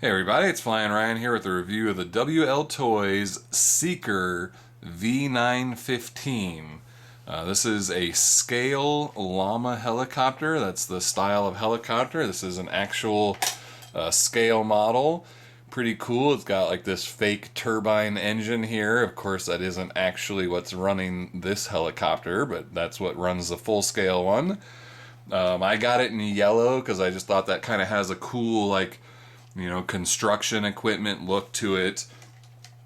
Hey everybody, it's Flyin Ryan here with a review of the WLtoys Seeker V915. This is a scale Lama helicopter. That's the style of helicopter. This is an actual scale model. Pretty cool. It's got like this fake turbine engine here. Of course, that isn't actually what's running this helicopter, but that's what runs the full scale one. I got it in yellow because I just thought that kind of has a cool, like, construction equipment look to it.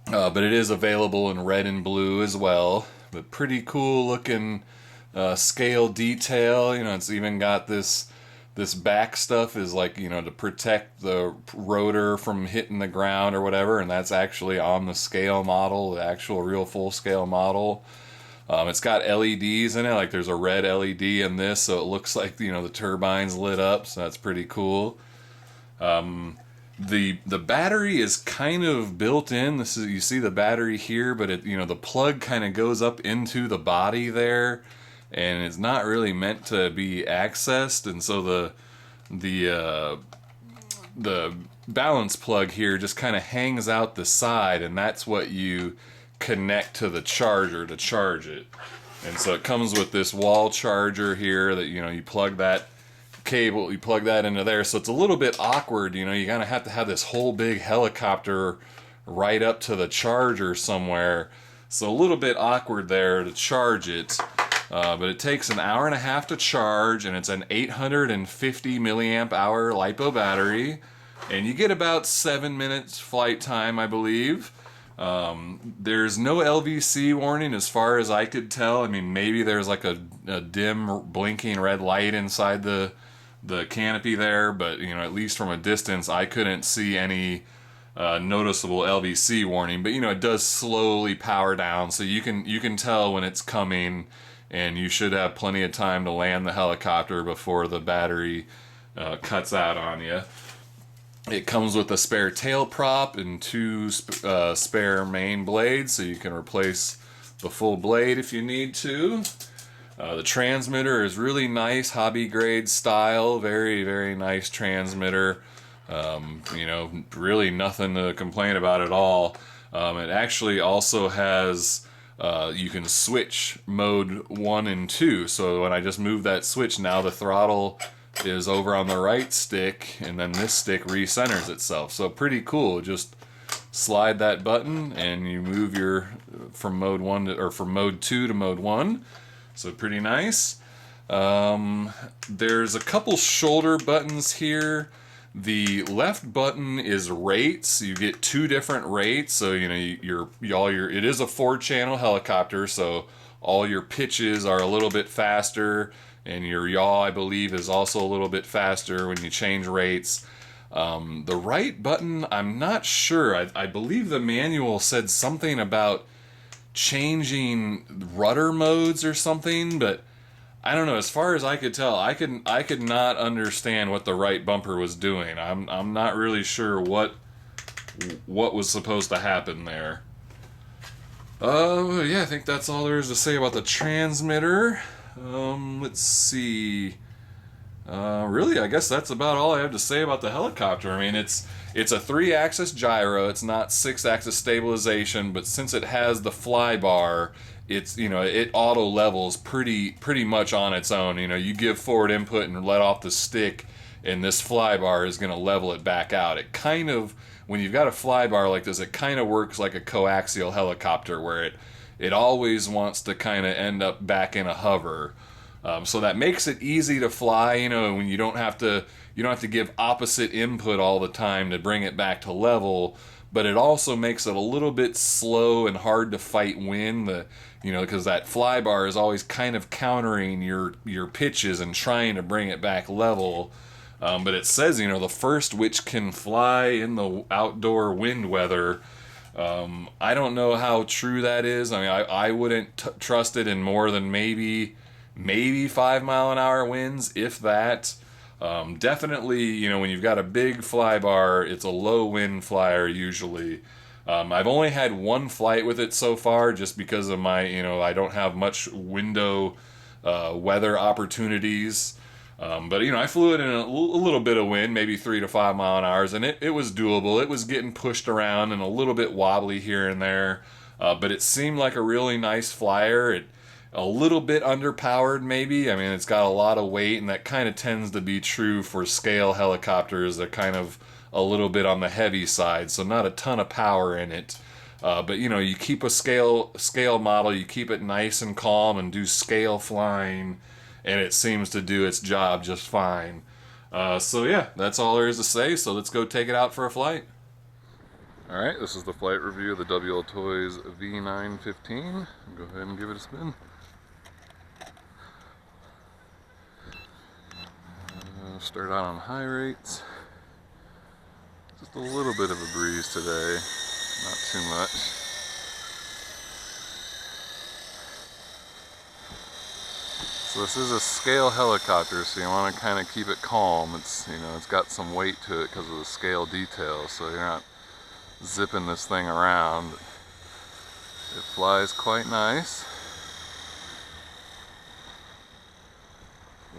But it is available in red and blue as well. But pretty cool looking scale detail. It's even got this back stuff is like, to protect the rotor from hitting the ground or whatever, and that's actually on the scale model, the actual real full scale model. It's got LEDs in it, like there's a red LED in this, so it looks like, the turbine's lit up, so that's pretty cool. The battery is kind of built in. This is, you see the battery here, but it, the plug kind of goes up into the body there, and it's not really meant to be accessed, and so the balance plug here just kind of hangs out the side, and that's what you connect to the charger to charge it. And so it comes with this wall charger here that, you plug that cable, you plug that into there. So it's a little bit awkward, you're gonna have to have this whole big helicopter right up to the charger somewhere. So a little bit awkward there to charge it. But it takes an hour and a half to charge, and it's an 850 milliamp hour LiPo battery, and you get about 7 minutes flight time, I believe. There's no LVC warning as far as I could tell. I mean, maybe there's like a dim blinking red light inside the canopy there, but at least from a distance I couldn't see any noticeable LVC warning. But it does slowly power down, so you can tell when it's coming, and you should have plenty of time to land the helicopter before the battery cuts out on you. It comes with a spare tail prop and two spare main blades, so you can replace the full blade if you need to. The transmitter is really nice, hobby grade style, very, very nice transmitter. Really nothing to complain about at all. It actually also has, you can switch mode 1 and 2, so when I just move that switch, now the throttle is over on the right stick, and then this stick recenters itself. So pretty cool. Just slide that button and you move from mode 1 to, or from mode 2 to mode 1. So pretty nice. There's a couple shoulder buttons here. The left button is rates. You get 2 different rates. So it is a 4-channel helicopter, so all your pitches are a little bit faster, and your yaw, I believe, is also a little bit faster when you change rates. The right button, I'm not sure. I believe the manual said something about changing rudder modes or something, but I don't know. As far as I could tell, I could not understand what the right bumper was doing. I'm not really sure what was supposed to happen there. Yeah, I think that's all there is to say about the transmitter. Let's see. Really, I guess that's about all I have to say about the helicopter. I mean, it's a 3-axis gyro. It's not 6-axis stabilization, but since it has the fly bar, it's it auto levels pretty much on its own. You give forward input and let off the stick, and this fly bar is going to level it back out. It kind of, when you've got a fly bar like this, it kind of works like a coaxial helicopter, where it always wants to kind of end up back in a hover. So that makes it easy to fly, when you don't have to give opposite input all the time to bring it back to level. But it also makes it a little bit slow and hard to fight wind, because that fly bar is always kind of countering your pitches and trying to bring it back level. But it says, the first which can fly in the outdoor wind weather. I don't know how true that is. I mean, I wouldn't trust it in more than maybe 5-mile-an-hour winds, if that. Definitely, when you've got a big fly bar, it's a low wind flyer usually. I've only had one flight with it so far, just because of my, I don't have much window weather opportunities. But you know, I flew it in a little bit of wind, maybe 3 to 5 mile an hour, and it was doable. It was getting pushed around and a little bit wobbly here and there, but it seemed like a really nice flyer. It a little bit underpowered, maybe. I mean, it's got a lot of weight, and that kind of tends to be true for scale helicopters. They're kind of a little bit on the heavy side, so not a ton of power in it. But you know, you keep a scale model, you keep it nice and calm, and do scale flying, and it seems to do its job just fine. So yeah, that's all there is to say. So let's go take it out for a flight. All right, this is the flight review of the WLtoys V915. Go ahead and give it a spin. Start out on high rates. Just a little bit of a breeze today, not too much. So this is a scale helicopter, so you want to kind of keep it calm. It's, you know, it's got some weight to it because of the scale detail, so you're not zipping this thing around. It flies quite nice.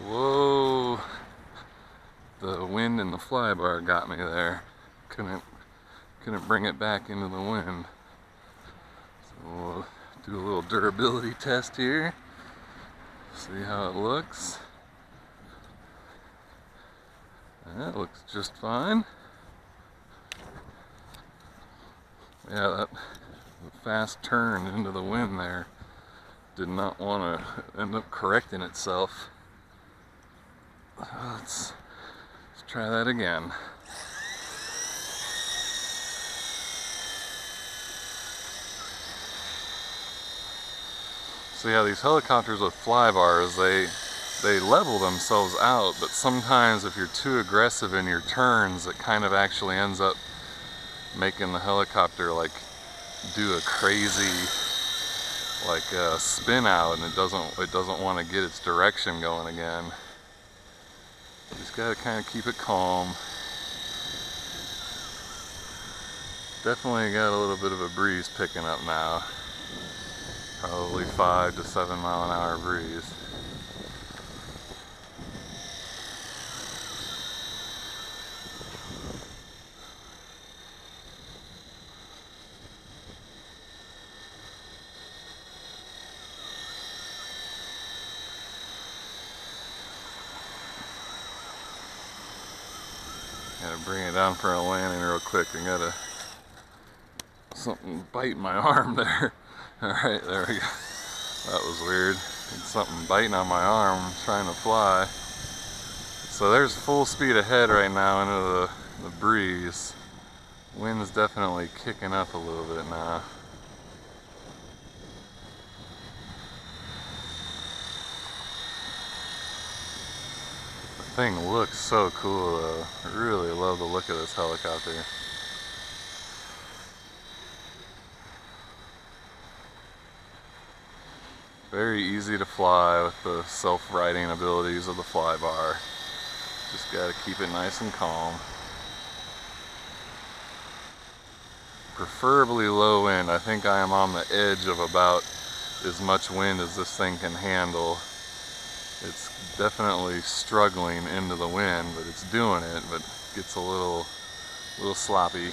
Whoa! The wind and the flybar got me there. Couldn't bring it back into the wind. So we'll do a little durability test here. See how it looks. That looks just fine. Yeah, that fast turn into the wind there did not want to end up correcting itself. Let's try that again. So yeah, these helicopters with flybars, they level themselves out, but sometimes if you're too aggressive in your turns, it kind of actually ends up making the helicopter like do a crazy spin out, and it doesn't want to get its direction going again. You just gotta kind of keep it calm. Definitely got a little bit of a breeze picking up now. Probably 5 to 7 mile an hour breeze. Gotta bring it down for a landing real quick. I got something biting my arm there. Alright, there we go. That was weird. Something biting on my arm trying to fly. So there's full speed ahead right now into the breeze. Wind's definitely kicking up a little bit now. The thing looks so cool though. I really love the look of this helicopter. Very easy to fly with the self-righting abilities of the flybar. Just gotta keep it nice and calm. Preferably low wind. I think I am on the edge of about as much wind as this thing can handle. It's definitely struggling into the wind, but it's doing it, but gets a little sloppy.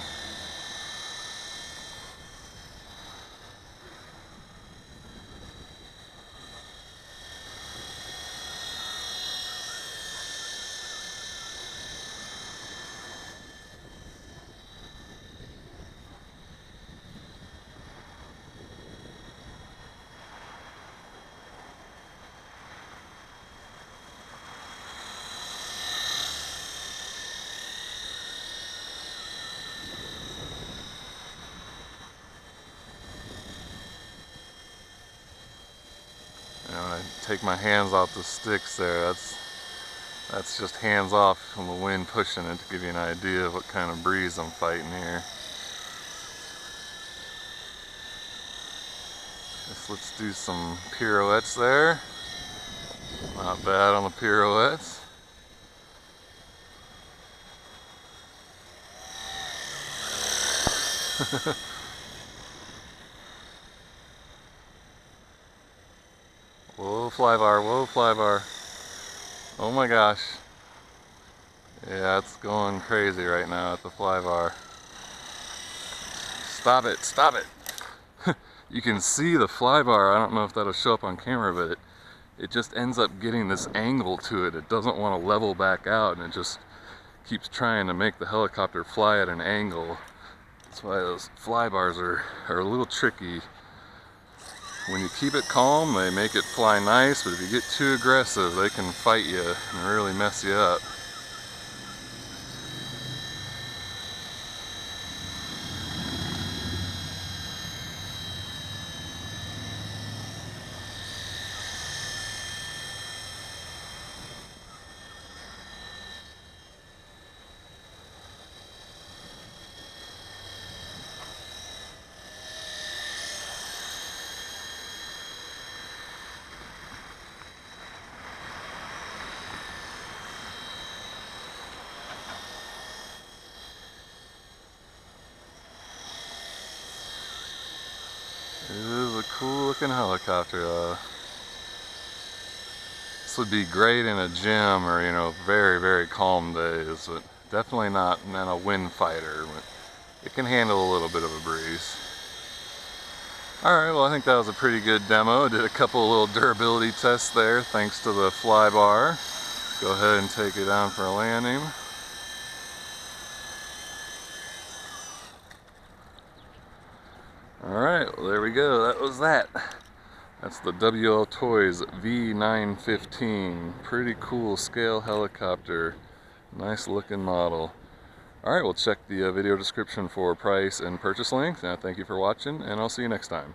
When I take my hands off the sticks there, that's just hands off from the wind pushing it, to give you an idea of what kind of breeze I'm fighting here. Guess let's do some pirouettes there. Not bad on the pirouettes. Whoa, flybar, whoa, flybar. Oh my gosh. Yeah, it's going crazy right now at the fly bar. Stop it, stop it. You can see the fly bar. I don't know if that'll show up on camera, but it just ends up getting this angle to it. It doesn't want to level back out, and it just keeps trying to make the helicopter fly at an angle. That's why those fly bars are a little tricky. When you keep it calm, they make it fly nice, but if you get too aggressive, they can fight you and really mess you up. It is a cool looking helicopter. This would be great in a gym or, you know, very, very calm days, but definitely not in a wind fighter. But it can handle a little bit of a breeze. Alright, well I think that was a pretty good demo. I did a couple of little durability tests there thanks to the fly bar. Go ahead and take it down for a landing. Alright, well there we go. That was that. That's the WLtoys V915. Pretty cool scale helicopter. Nice looking model. Alright, we'll check the video description for price and purchase links. Thank you for watching, and I'll see you next time.